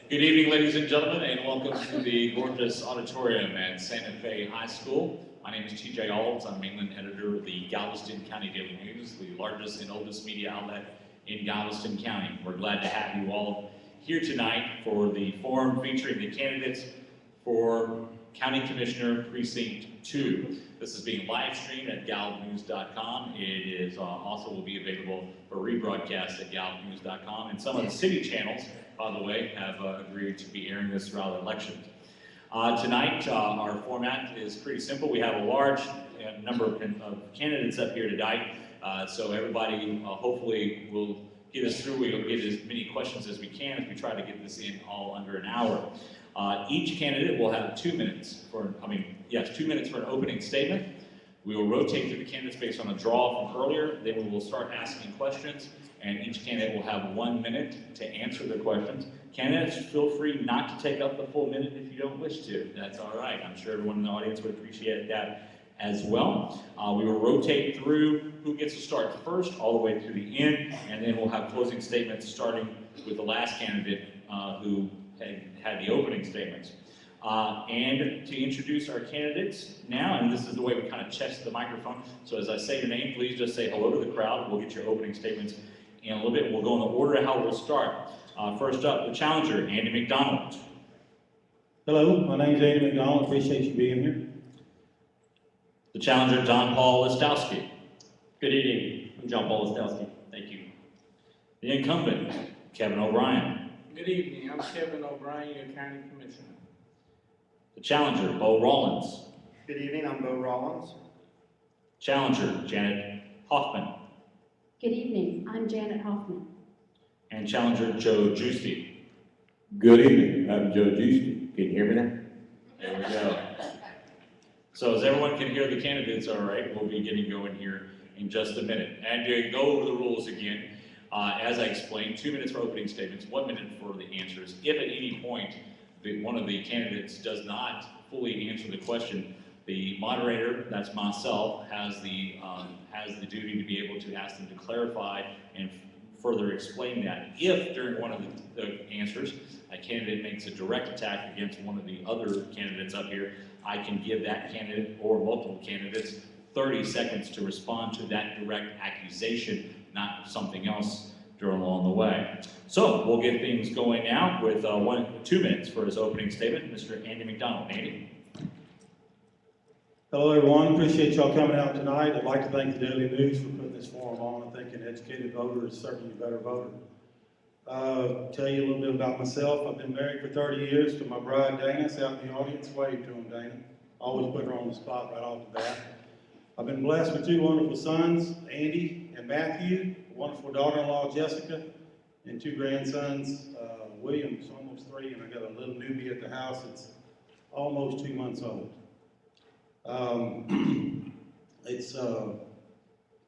Good evening, ladies and gentlemen, and welcome to the gorgeous auditorium at Santa Fe High School. My name is TJ Alds. I'm mainland editor of the Galveston County Daily News, the largest and oldest media outlet in Galveston County. We're glad to have you all here tonight for the forum featuring the candidates for County Commissioner Precinct 2. This is being live streamed at galvnews.com. It is also will be available for rebroadcast at galvnews.com, and some of the city channels, by the way, have agreed to be airing this throughout the election. Tonight, our format is pretty simple. We have a large number of candidates up here tonight, so everybody hopefully will get us through. We'll get as many questions as we can as we try to get this in all under an hour. Each candidate will have 2 minutes for, 2 minutes for an opening statement. We will rotate through the candidates based on a draw from earlier. Then we will start asking questions, and each candidate will have 1 minute to answer their questions. Candidates, feel free not to take up the full minute if you don't wish to. That's all right. I'm sure everyone in the audience would appreciate that as well. We will rotate through who gets to start first all the way through the end, and then we'll have closing statements starting with the last candidate who had the opening statements. And to introduce our candidates now, and this is the way we kind of test the microphone, so as I say your name, please just say hello to the crowd. We'll get your opening statements in a little bit. We'll go in the order of how we'll start. First up, the challenger, Andy McDonald. Hello, my name is Andy McDonald. Appreciate you being here. The challenger, John Paul Listowski. Good evening. I'm John Paul Listowski. Thank you. The incumbent, Kevin O'Brien. Good evening. I'm Kevin O'Brien, your county commissioner. The challenger, Bo Rollins. Good evening, I'm Bo Rollins. Challenger, Janet Hoffman. Good evening, I'm Janet Hoffman. And challenger, Joe Giusti. Good evening, I'm Joe Giusti. Can you hear me now? There we go. So as everyone can hear the candidates all right, we'll be getting going here in just a minute. And to go over the rules again, as I explained, 2 minutes for opening statements, 1 minute for the answers. If at any point one of the candidates does not fully answer the question, the moderator, that's myself, has the duty to be able to ask them to clarify and further explain that. If during one of the answers, a candidate makes a direct attack against one of the other candidates up here, I can give that candidate or multiple candidates 30 seconds to respond to that direct accusation, not something else along the way. So we'll get things going now with 2 minutes for his opening statement. Mr. Andy McDonald. Andy. Hello, everyone. Appreciate y'all coming out tonight. I'd like to thank the Daily News for putting this forum on. I think an educated voter is certainly a better voter. Tell you a little bit about myself. I've been married for 30 years to my bride, Dana. It's out in the audience. Wave to him, Dana. Always put her on the spot right off the bat. I've been blessed with 2 wonderful sons, Andy and Matthew, a wonderful daughter-in-law, Jessica, and 2 grandsons, William's almost 3, and I got a little newbie at the house that's almost 2 months old. I'm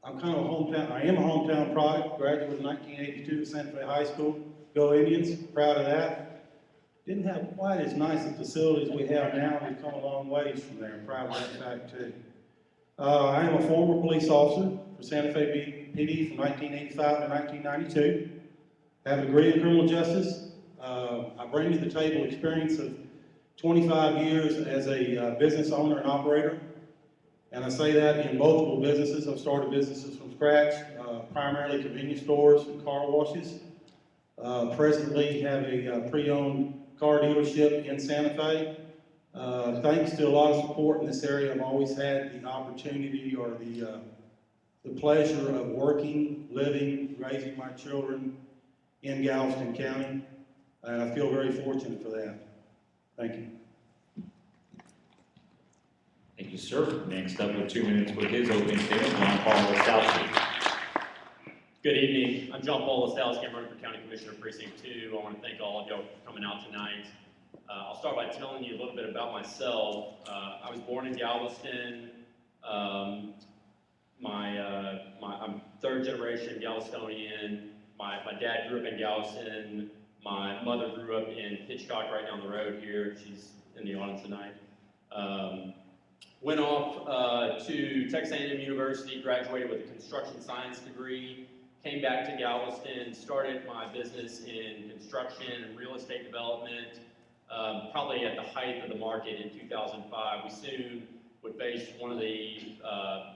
kind of a hometown, I am a hometown product, graduated in 1982 at Santa Fe High School. Go Indians, proud of that. Didn't have quite as nice a facilities we have now. We've come a long ways from there. I'm proud of that fact too. I am a former police officer for Santa Fe PD from 1985 to 1992. I have a degree in criminal justice. I bring to the table experience of 25 years as a business owner and operator. And I say that in multiple businesses. I've started businesses from scratch, primarily convenience stores and car washes. Presently have a pre-owned car dealership in Santa Fe. Thanks to a lot of support in this area, I've always had the opportunity or the pleasure of working, living, raising my children in Galveston County, and I feel very fortunate for that. Thank you. Thank you, sir. Next up with 2 minutes with his opening statement, John Paul Listowski. Good evening. I'm John Paul Listowski. I'm running for County Commissioner Precinct 2. I want to thank all of y'all for coming out tonight. I'll start by telling you a little bit about myself. I was born in Galveston. I'm third generation Galvestonian. My dad grew up in Galveston. My mother grew up in Hitchcock, right down the road here. She's in the audience tonight. Went off to Texas A&M University, graduated with a construction science degree. Came back to Galveston, started my business in construction and real estate development, probably at the height of the market in 2005. We soon would face one of the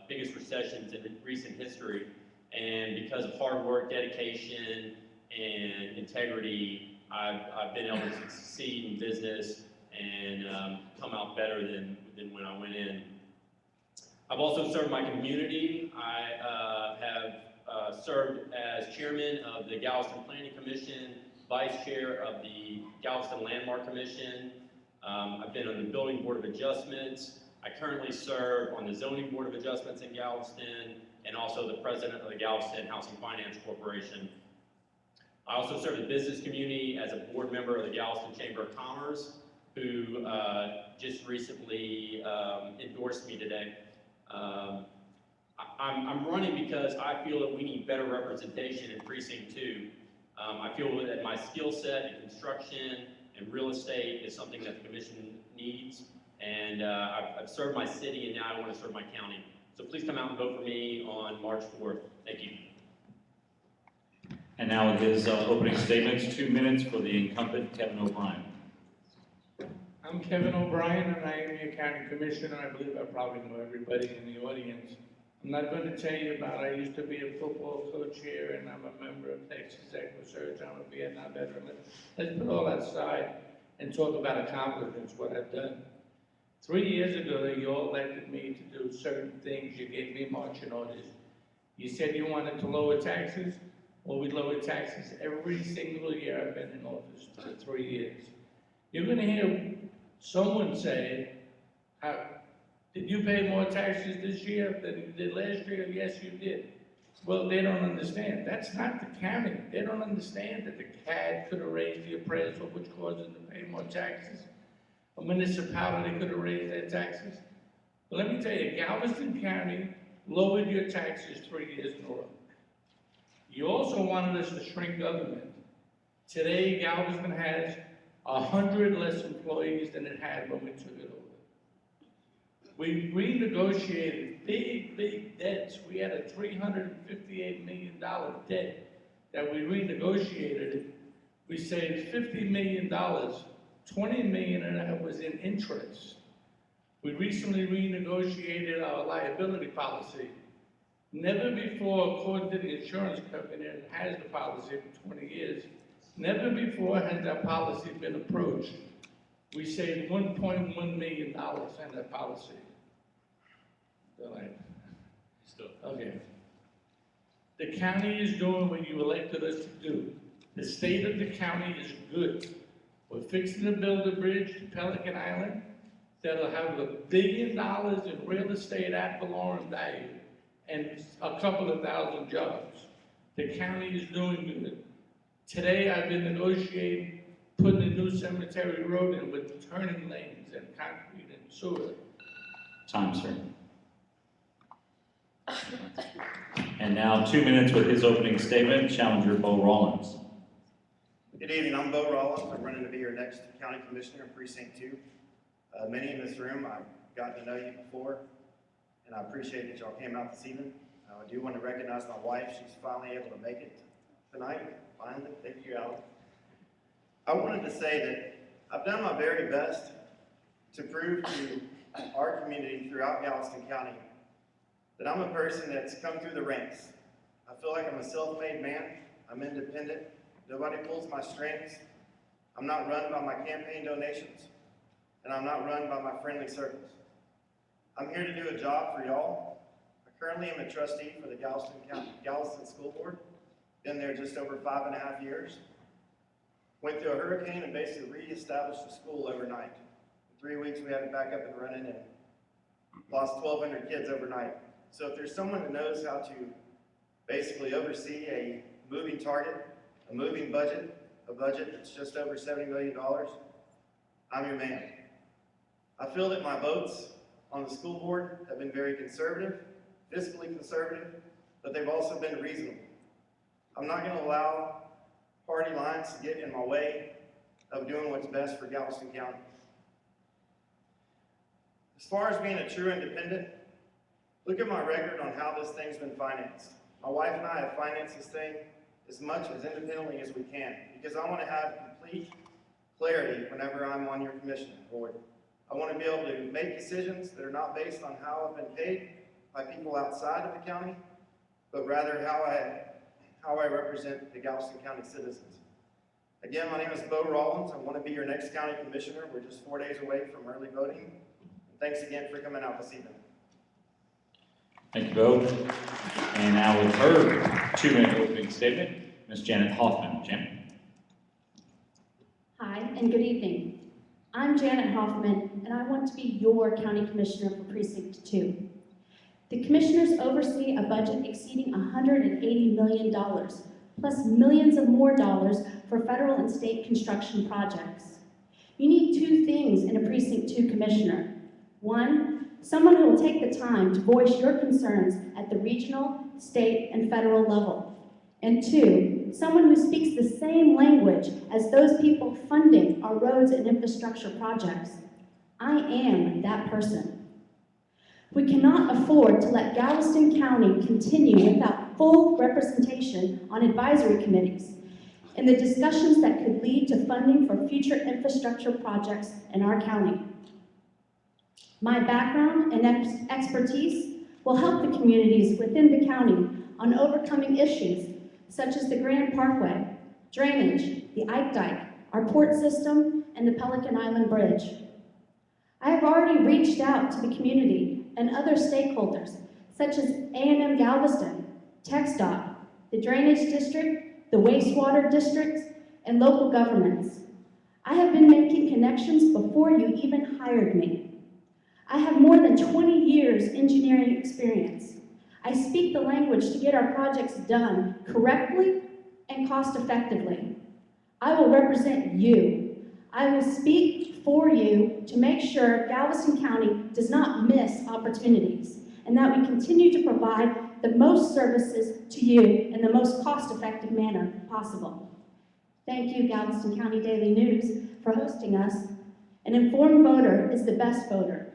biggest recessions in recent history, and because of hard work, dedication, and integrity, I've been able to succeed in business and come out better than when I went in. I've also served my community. I have served as chairman of the Galveston Planning Commission, vice chair of the Galveston Landmark Commission. I've been on the Building Board of Adjustments. I currently serve on the Zoning Board of Adjustments in Galveston, and also the president of the Galveston Housing Finance Corporation. I also serve the business community as a board member of the Galveston Chamber of Commerce, who just recently endorsed me today. I'm running because I feel that we need better representation in Precinct 2. I feel that my skill set in construction and real estate is something that the commission needs, and I've served my city, and now I want to serve my county. So please come out and vote for me on March 4th. Thank you. And now with his opening statements, 2 minutes for the incumbent Kevin O'Brien. I'm Kevin O'Brien, and I am your county commissioner. I believe I probably know everybody in the audience. I'm not going to tell you about, I used to be a football coach here, and I'm a member of Texas EquuSearch. I'm a Vietnam veteran. Let's put all that aside and talk about accomplishments, what I've done. 3 years ago, you all elected me to do certain things. You gave me marching orders. You said you wanted to lower taxes. Well, we lowered taxes every single year I've been in office for 3 years. You're going to hear someone say, did you pay more taxes this year than you did last year? Yes, you did. Well, they don't understand. That's not the county. They don't understand that the CAD could have raised the appraisal, which caused them to pay more taxes. A municipality could have raised their taxes. But let me tell you, Galveston County lowered your taxes 3 years in a row. You also wanted us to shrink government. Today, Galveston has 100 less employees than it had when we took it over. We renegotiated big debts. We had a $358 million debt that we renegotiated. We saved $50 million, $20 million of that was in interest. We recently renegotiated our liability policy. Never before, according to the insurance company that has the policy for 20 years, never before has that policy been approached. We saved $1.1 million in that policy. Okay. The county is doing what you elected us to do. The state of the county is good. We're fixing to build a bridge to Pelican Island that'll have $1 billion in real estate ad valorem value and a couple of thousand jobs. The county is doing good. Today I've been negotiating putting a new cemetery road in with turning lanes and concrete and sewer. Time, sir. And now 2 minutes with his opening statement, Challenger Bo Rollins. Good evening, I'm Bo Rollins. I'm running to be your next county commissioner in Precinct 2. Many in this room, I've gotten to know you before, and I appreciate that y'all came out this evening. I do want to recognize my wife. She's finally able to make it tonight. Finally, thank you, Alan. I wanted to say that I've done my very best to prove to our community throughout Galveston County that I'm a person that's come through the ranks. I feel like I'm a self-made man. I'm independent. Nobody pulls my strings. I'm not run by my campaign donations. and I'm not run by my friendly circles. I'm here to do a job for y'all. I currently am a trustee for the Galveston School Board. Been there just over 5.5 years. Went through a hurricane and basically reestablished the school overnight. In 3 weeks, we had it back up and running and lost 1,200 kids overnight. So if there's someone that knows how to basically oversee a moving target, a moving budget, a budget that's just over $70 million, I'm your man. I feel that my votes on the school board have been very conservative, fiscally conservative, but they've also been reasonable. I'm not going to allow party lines to get in my way of doing what's best for Galveston County. As far as being a true independent, look at my record on how this thing's been financed. My wife and I have financed this thing as much as independently as we can because I want to have complete clarity whenever I'm on your commission board. I want to be able to make decisions that are not based on how I've been paid by people outside of the county, but rather how I represent the Galveston County citizens. Again, my name is Bo Rollins. I want to be your next county commissioner. We're just 4 days away from early voting. Thanks again for coming out this evening. Thank you, Bo. And now with her 2-minute opening statement, Ms. Janet Hoffman. Janet. Hi, and good evening. I'm Janet Hoffman, and I want to be your county commissioner for Precinct 2. The commissioners oversee a budget exceeding $180 million, plus millions of more dollars for federal and state construction projects. You need 2 things in a Precinct 2 commissioner. 1, someone who will take the time to voice your concerns at the regional, state, and federal level. And 2, someone who speaks the same language as those people funding our roads and infrastructure projects. I am that person. We cannot afford to let Galveston County continue without full representation on advisory committees and the discussions that could lead to funding for future infrastructure projects in our county. My background and expertise will help the communities within the county on overcoming issues such as the Grand Parkway, drainage, the Ike Dike, our port system, and the Pelican Island Bridge. I have already reached out to the community and other stakeholders such as A&M Galveston, TxDOT, the Drainage District, the Wastewater Districts, and local governments. I have been making connections before you even hired me. I have more than 20 years engineering experience. I speak the language to get our projects done correctly and cost effectively. I will represent you. I will speak for you to make sure Galveston County does not miss opportunities and that we continue to provide the most services to you in the most cost-effective manner possible. Thank you, Galveston County Daily News, for hosting us. An informed voter is the best voter.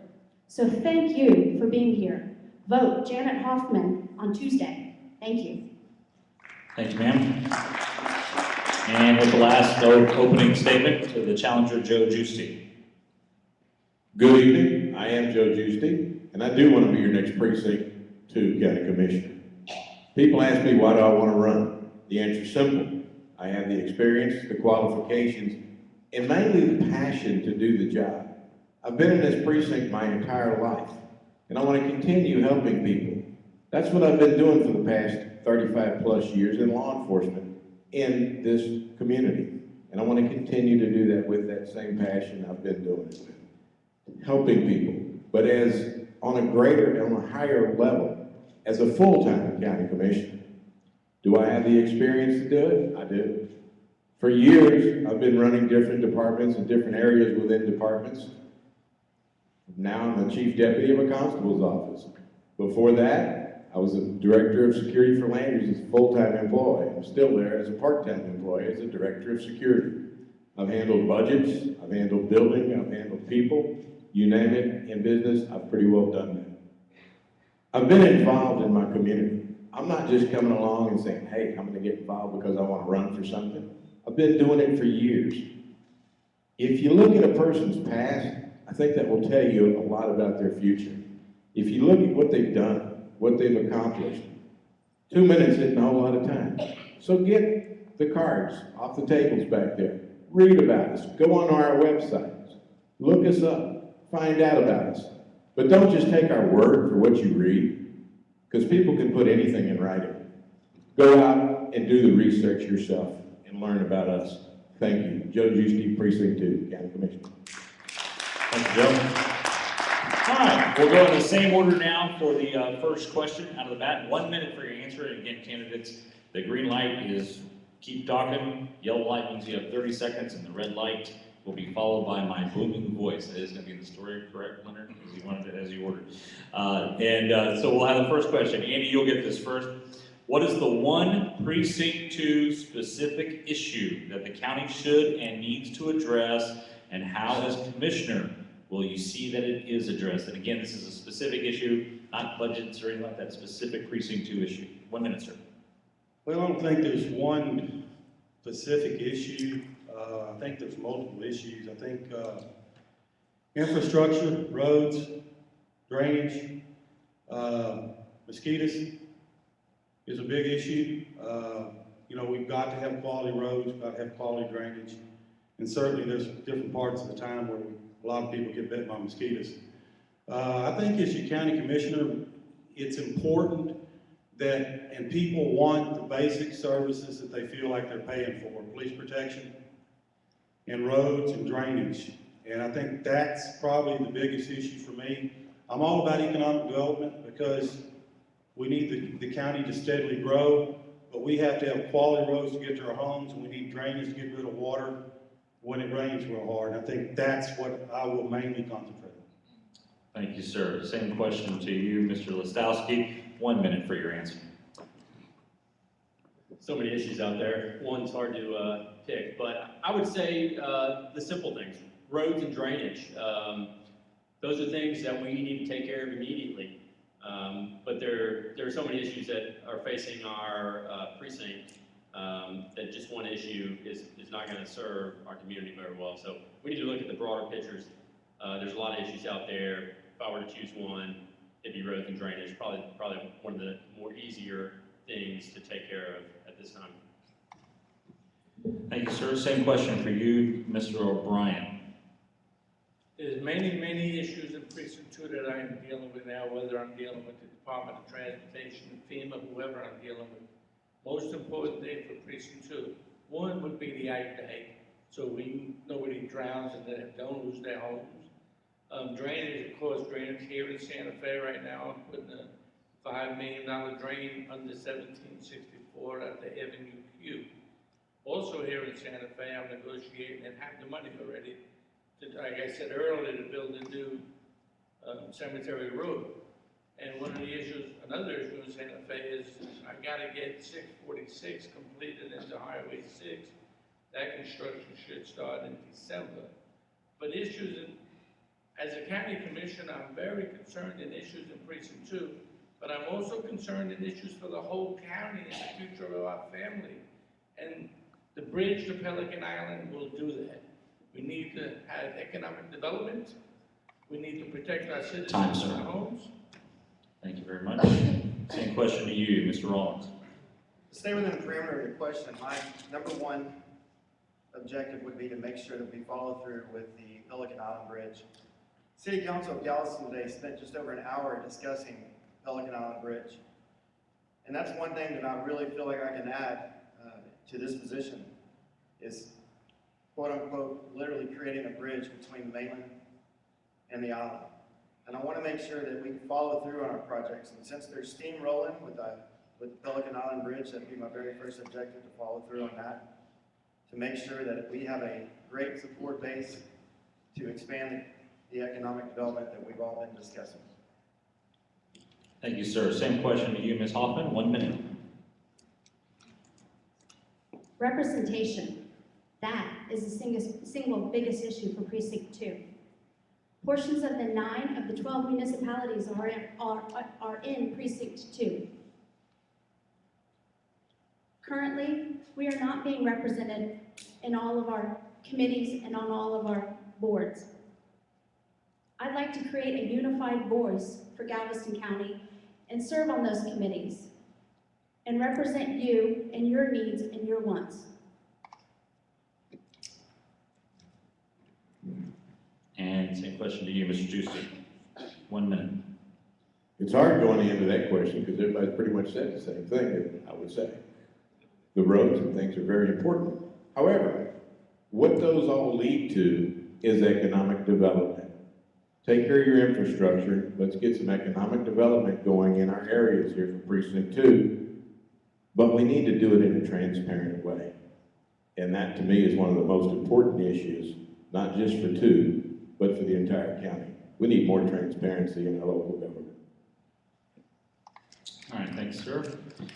So thank you for being here. Vote Janet Hoffman on Tuesday. Thank you. Thank you, ma'am. And with the last opening statement, to the challenger, Joe Giusti. Good evening, I am Joe Giusti, and I do want to be your next Precinct 2 County Commissioner. People ask me, why do I want to run? The answer is simple. I have the experience, the qualifications, and mainly the passion to do the job. I've been in this precinct my entire life, and I want to continue helping people. That's what I've been doing for the past 35 plus years in law enforcement in this community. And I want to continue to do that with that same passion I've been doing it with, helping people. But as on a higher level, as a full-time county commissioner, do I have the experience to do it? I do. For years, I've been running different departments in different areas within departments. Now I'm the chief deputy of a constable's office. Before that, I was a director of security for land use as a full-time employee. I'm still there as a part-time employee as a director of security. I've handled budgets, I've handled building, I've handled people, you name it, in business, I've pretty well done that. I've been involved in my community. I'm not just coming along and saying, hey, I'm gonna get involved because I want to run for something. I've been doing it for years. If you look at a person's past, I think that will tell you a lot about their future. If you look at what they've done, what they've accomplished, 2 minutes isn't a whole lot of time. So get the cards off the tables back there. Read about us. Go on our websites. Look us up, find out about us. But don't just take our word for what you read, because people can put anything in writing. Go out and do the research yourself and learn about us. Thank you. Joe Giusti, Precinct 2, County Commissioner. Thank you, Joe. All right, we'll go in the same order now for the first question out of the bat. 1 minute for your answer. And again, candidates, the green light is keep talking. Yellow light means you have 30 seconds, and the red light will be followed by my booming voice. That is going to be in the story, correct, Leonard? As you wanted it, as you ordered. So we'll have the first question. Andy, you'll get this first. What is the one Precinct 2 specific issue that the county should and needs to address, and how, as commissioner, will you see that it is addressed? And again, this is a specific issue, not budgets or anything like that, specific Precinct 2 issue. 1 minute, sir. Well, I don't think there's one specific issue. I think there's multiple issues. I think infrastructure, roads, drainage, mosquitoes is a big issue. We've got to have quality roads, we've got to have quality drainage. And certainly there's different parts of the time where a lot of people get bit by mosquitoes. I think as your county commissioner, it's important that, and people want the basic services that they feel like they're paying for, police protection and roads and drainage. And I think that's probably the biggest issue for me. I'm all about economic development because we need the county to steadily grow, but we have to have quality roads to get to our homes, and we need drainage to get rid of water when it rains real hard. And I think that's what I will mainly concentrate on. Thank you, sir. Same question to you, Mr. Listowski. 1 minute for your answer. So many issues out there. One's hard to pick, but I would say the simple things, roads and drainage. Those are things that we need to take care of immediately. But there are so many issues that are facing our precinct that just one issue is not going to serve our community very well. So we need to look at the broader pictures. There's a lot of issues out there. If I were to choose one, it'd be roads and drainage, probably one of the more easier things to take care of at this time. Thank you, sir. Same question for you, Mr. O'Brien. There's many issues in Precinct 2 that I am dealing with now, whether I'm dealing with the Department of Transportation, FEMA, whoever I'm dealing with. Most important thing for Precinct 2, one would be the eye day, so nobody drowns and they don't lose their homes. Drainage, of course, drainage here in Santa Fe right now, I'm putting a $5 million drain under 1764 at the Avenue Q. Also here in Santa Fe, I'm negotiating and have the money already to, like I said earlier, to build a new cemetery road. And one of the issues, another issue in Santa Fe is I gotta get 646 completed into Highway 6. That construction should start in December. But as a county commissioner, I'm very concerned in issues in Precinct 2, but I'm also concerned in issues for the whole county and the future of our family. And the bridge to Pelican Island will do that. We need to have economic development. We need to protect our citizens and our homes. Thank you very much. Same question to you, Mr. Rollins. To stay within the parameter of your question, my number one objective would be to make sure that we follow through with the Pelican Island Bridge. City Council of Galveston today spent just over an hour discussing Pelican Island Bridge. And that's one thing that I really feel like I can add to this position is, quote unquote, literally creating a bridge between the mainland and the island. And I want to make sure that we can follow through on our projects. And since there's steam rolling with the Pelican Island Bridge, that'd be my very first objective, to follow through on that, to make sure that we have a great support base to expand the economic development that we've all been discussing. Thank you, sir. Same question to you, Ms. Hoffman. 1 minute. Representation. That is the single biggest issue for Precinct 2. Portions of the 9 of the 12 municipalities are in Precinct 2. Currently, we are not being represented in all of our committees and on all of our boards. I'd like to create a unified voice for Galveston County and serve on those committees and represent you and your needs and your wants. And same question to you, Mr. Juicy. 1 minute. It's hard going into that question because everybody's pretty much said the same thing, I would say. The roads and things are very important. However, what those all lead to is economic development. Take care of your infrastructure. Let's get some economic development going in our areas here for Precinct 2. But we need to do it in a transparent way. And that, to me, is one of the most important issues, not just for 2, but for the entire county. We need more transparency in our local government. All right, thanks, sir.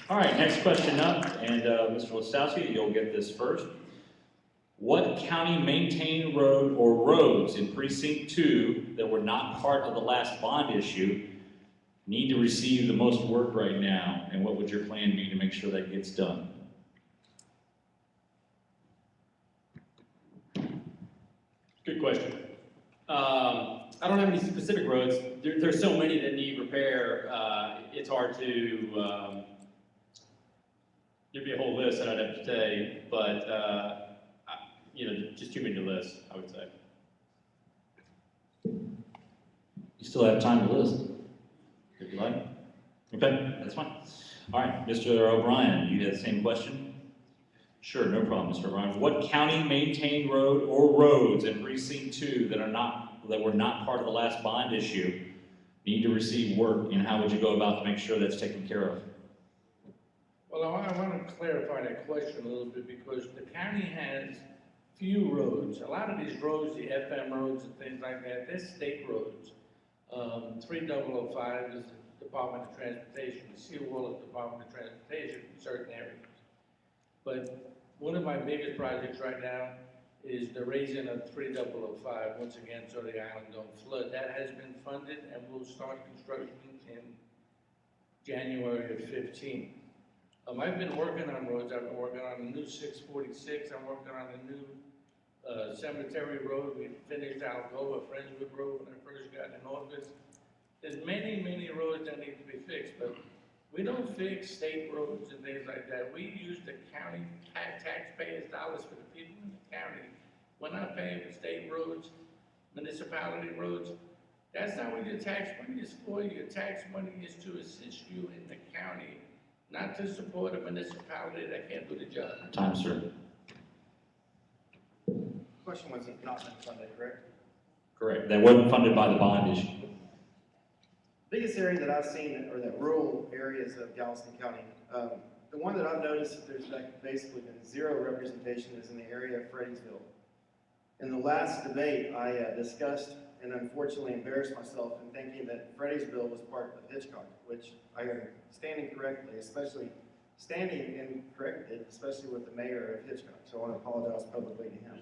All right, next question up, and Mr. Listowski, you'll get this first. What county-maintained road or roads in Precinct 2 that were not part of the last bond issue need to receive the most work right now, and what would your plan be to make sure that gets done? Good question. I don't have any specific roads. There's so many that need repair. It's hard to give you a whole list that I'd have to say, but just too many to list, I would say. You still have time to list, if you like. Okay, that's fine. All right, Mr. O'Brien, you had the same question? Sure, no problem, Mr. O'Brien. What county-maintained road or roads in Precinct 2 that were not part of the last bond issue need to receive work, and how would you go about to make sure that's taken care of? Well, I want to clarify that question a little bit because the county has few roads. A lot of these roads, the FM roads and things like that, they're state roads. 3005 is the Department of Transportation. The Seawall is the Department of Transportation in certain areas. But one of my biggest projects right now is the raising of 3005, once again, so the island don't flood. That has been funded and will start construction in January of 15. I've been working on roads. I've been working on the new 646. I'm working on the new Cemetery Road. We finished Alcoa, Friendswood Road when I first got in office. There's many, many roads that need to be fixed, but we don't fix state roads and things like that. We use the county taxpayers' dollars for the people in the county. We're not paying for state roads, municipality roads. That's not what your tax money is for. Your tax money is to assist you in the county, not to support a municipality that can't do the job. Time, sir. Question was not been funded, correct? Correct. That wasn't funded by the bond issue. Biggest area that I've seen are the rural areas of Galveston County. The one that I've noticed that there's basically been zero representation is in the area of Fredericksville. In the last debate, I discussed and unfortunately embarrassed myself in thinking that Fredericksville was part of Hitchcock, which I am standing incorrectly with the mayor of Hitchcock, so I want to apologize publicly to him.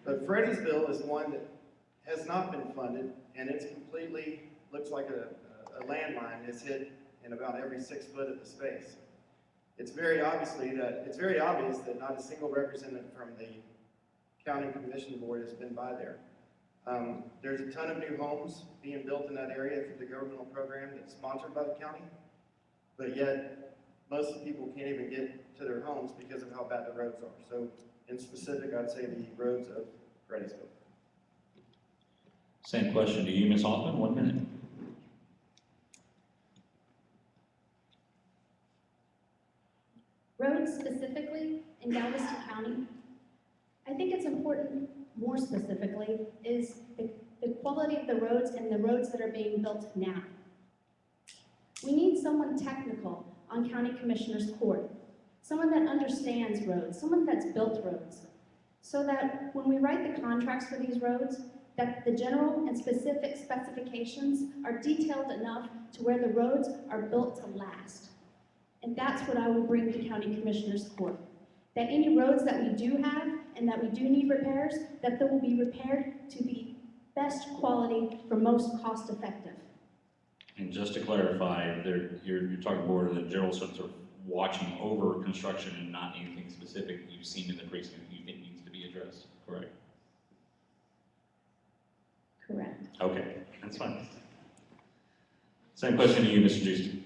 But Fredericksville is one that has not been funded, and it's completely, looks like a landmine. It's hit in about every 6 foot of the space. It's very obvious that not a single representative from the county commission board has been by there. There's a ton of new homes being built in that area for the governmental program that's sponsored by the county, but yet most of the people can't even get to their homes because of how bad the roads are. So in specific, I'd say the roads of Fredericksville. Same question to you, Ms. Hoffman. 1 minute. Roads specifically in Galveston County, I think it's important, more specifically, is the quality of the roads and the roads that are being built now. We need someone technical on County Commissioner's Court, someone that understands roads, someone that's built roads, so that when we write the contracts for these roads, that the general and specific specifications are detailed enough to where the roads are built to last. And that's what I will bring to County Commissioner's Court. That any roads that we do have and that we do need repairs, that they will be repaired to be best quality for most cost effective. And just to clarify, you're talking more to the general sense of watching over construction and not anything specific you've seen in the precinct you think needs to be addressed, correct? Correct. Okay, that's fine. Same question to you, Mr. Juicy.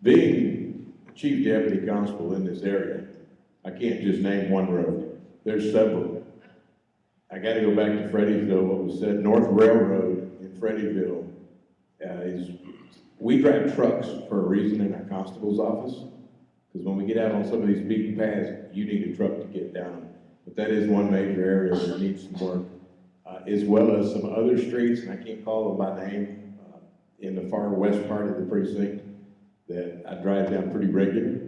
Being chief deputy constable in this area, I can't just name one road. There's several. I gotta go back to Freddysville, what was said, North Railroad in Freddysville, we drive trucks for a reason in our constable's office, because when we get out on some of these beaten paths, you need a truck to get down. But that is one major area that needs some work, as well as some other streets, and I can't call them by name, in the far west part of the precinct that I drive down pretty regular,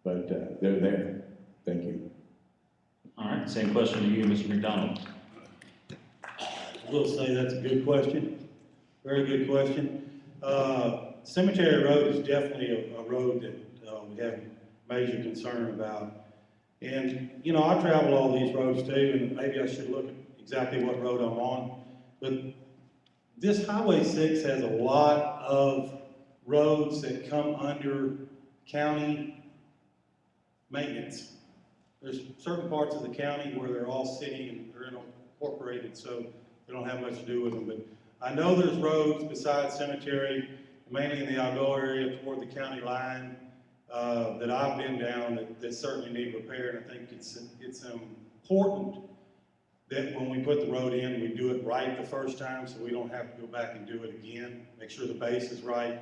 but they're there. Thank you. All right, same question to you, Mr. McDonald. I will say that's a good question, very good question. Cemetery Road is definitely a road that we have major concern about. And, you know, I travel all these roads too, and maybe I should look at exactly what road I'm on. But this Highway 6 has a lot of roads that come under county maintenance. There's certain parts of the county where they're all city and they're incorporated, so they don't have much to do with them. But I know there's roads besides cemetery, mainly in the Algoa area toward the county line, that I've been down that certainly need repair. And I think it's important that when we put the road in, we do it right the first time, so we don't have to go back and do it again. Make sure the base is right,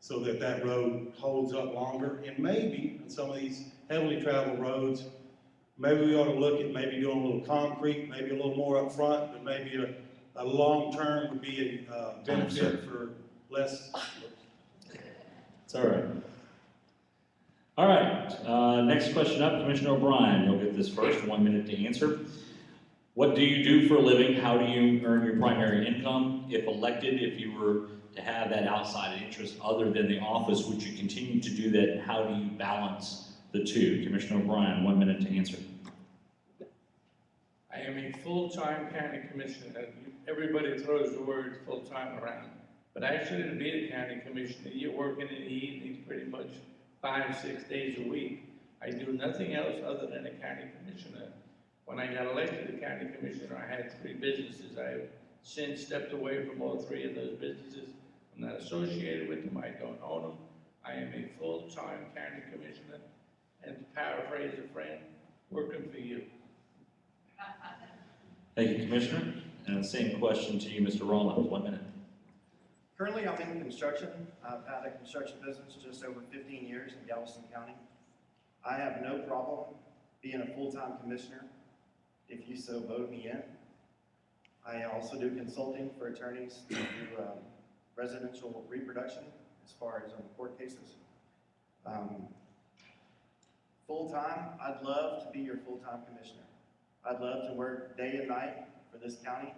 so that that road holds up longer. And maybe on some of these heavily traveled roads, maybe we ought to look at maybe doing a little concrete, maybe a little more up front, but maybe a long term would be a benefit for less. It's all right. All right, next question up, Commissioner O'Brien. You'll get this first, 1 minute to answer. What do you do for a living? How do you earn your primary income? If elected, if you were to have that outside interest other than the office, would you continue to do that? How do you balance the two? Commissioner O'Brien, 1 minute to answer. I am a full-time county commissioner. Everybody throws the word full-time around. But actually, to be a county commissioner, you're working in the evenings pretty much 5-6 days a week. I do nothing else other than a county commissioner. When I got elected a county commissioner, I had 3 businesses. I have since stepped away from all 3 of those businesses. I'm not associated with them. I don't own them. I am a full-time county commissioner. And to paraphrase a friend, working for you. Thank you, Commissioner. And the same question to you, Mr. Rollins, 1 minute. Currently, I'm in construction. I've had a construction business just over 15 years in Galveston County. I have no problem being a full-time commissioner if you so vote me in. I also do consulting for attorneys to do residential reproduction as far as court cases. Full-time, I'd love to be your full-time commissioner. I'd love to work day and night for this county.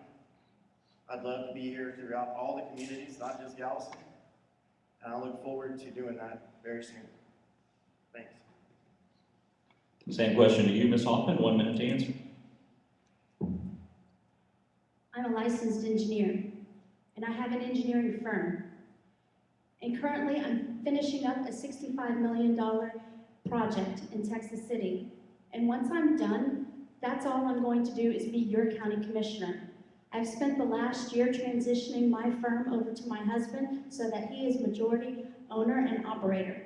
I'd love to be here throughout all the communities, not just Galveston. And I look forward to doing that very soon. Thanks. Same question to you, Ms. Hoffman, 1 minute to answer. I'm a licensed engineer, and I have an engineering firm. And currently, I'm finishing up a $65 million project in Texas City. And once I'm done, that's all I'm going to do is be your county commissioner. I've spent the last year transitioning my firm over to my husband so that he is majority owner and operator.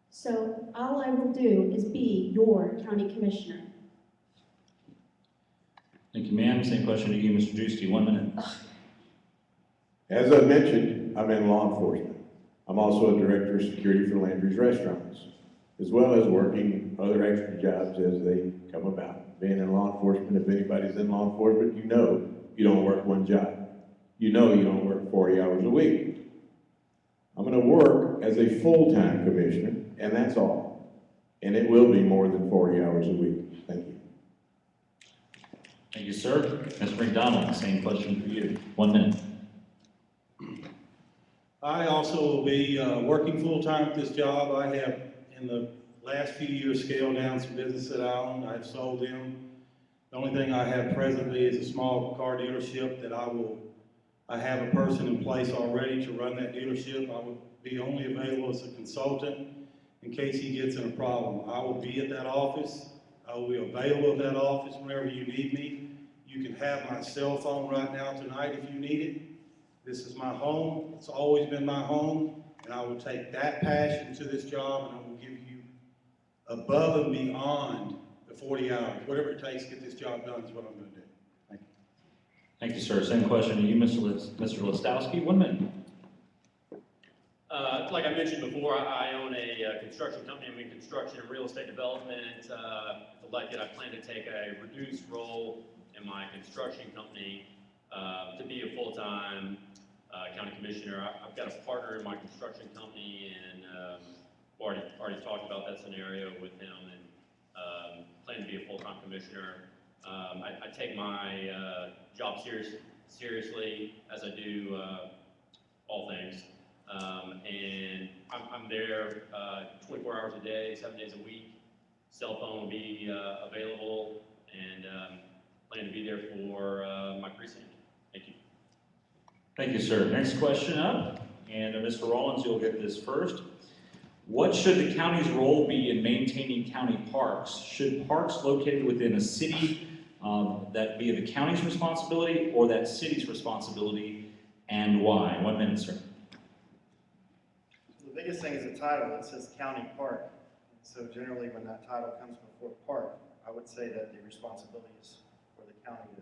So all I will do is be your county commissioner. Thank you, ma'am. Same question to you, Mr. Giusti, 1 minute. As I mentioned, I'm in law enforcement. I'm also a director of security for Landry's Restaurants, as well as working other extra jobs as they come about. Being in law enforcement, if anybody's in law enforcement, you know you don't work one job. You know you don't work 40 hours a week. I'm going to work as a full-time commissioner, and that's all. And it will be more than 40 hours a week. Thank you. Thank you, sir. Mr. McDonald, same question for you, 1 minute. I also will be working full-time at this job. I have, in the last few years, scaled down some business that I own. I've sold them. The only thing I have presently is a small car dealership that I have a person in place already to run that dealership. I would be only available as a consultant in case he gets in a problem. I will be at that office. I will be available at that office whenever you need me. You can have my cell phone right now tonight if you need it. This is my home. It's always been my home. And I will take that passion to this job and I will give you above and beyond the 40 hours. Whatever it takes to get this job done is what I'm going to do. Thank Thank you, sir. Same question to you, Mr. Listowski. 1 minute. Like I mentioned before, I own a construction company. I'm in construction and real estate development. If elected, I plan to take a reduced role in my construction company to be a full-time county commissioner. I've got a partner in my construction company, and already talked about that scenario with him, and plan to be a full-time commissioner. I take my job seriously, as I do all things. And I'm there 24 hours a day, 7 days a week. Cell phone will be available, and plan to be there for my precinct. Thank you. Thank you, sir. Next question up, and Mr. Rollins, you'll get this first. What should the county's role be in maintaining county parks? Should parks located within a city that be the county's responsibility or that city's responsibility, and why? 1 minute, sir. The biggest thing is the title. It says county park. So generally when that title comes before park, I would say that the responsibility is for the county to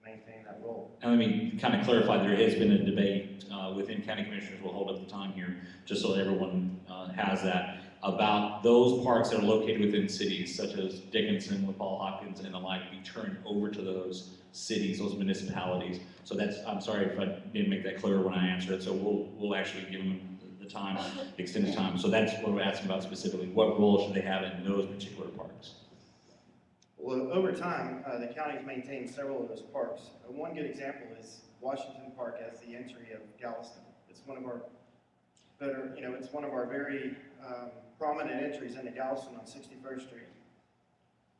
maintain that role. And let me kind of clarify, there has been a debate within county commissioners, we'll hold up the time here, just so everyone has that, about those parks that are located within cities, such as Dickinson with Paul Hopkins and the like, be turned over to those cities, those municipalities. So that's, I'm sorry if I didn't make that clear when I answered it, so we'll actually give them the time, extended time. So that's what we're asking about specifically. What role should they have in those particular parks? Well, over time, the county's maintained several of those parks. One good example is Washington Park as the entry of Galveston. It's one of our better, it's one of our very prominent entries into Galveston on 61st Street.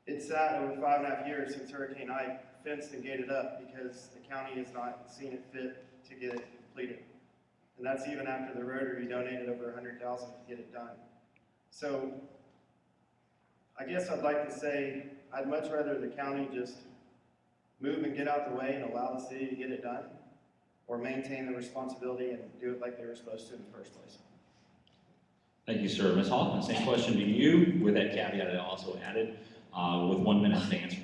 It sat over 5.5 years since Hurricane Ike, fenced and gated up because the county has not seen it fit to get it completed. And that's even after the Rotary donated over $100,000 to get it done. So I guess I'd like to say I'd much rather the county just move and get out the way and allow the city to get it done, or maintain the responsibility and do it like they were supposed to in the first place. Thank you, sir. Ms. Hoffman, same question to you, with that caveat I also added, with 1 minute to answer.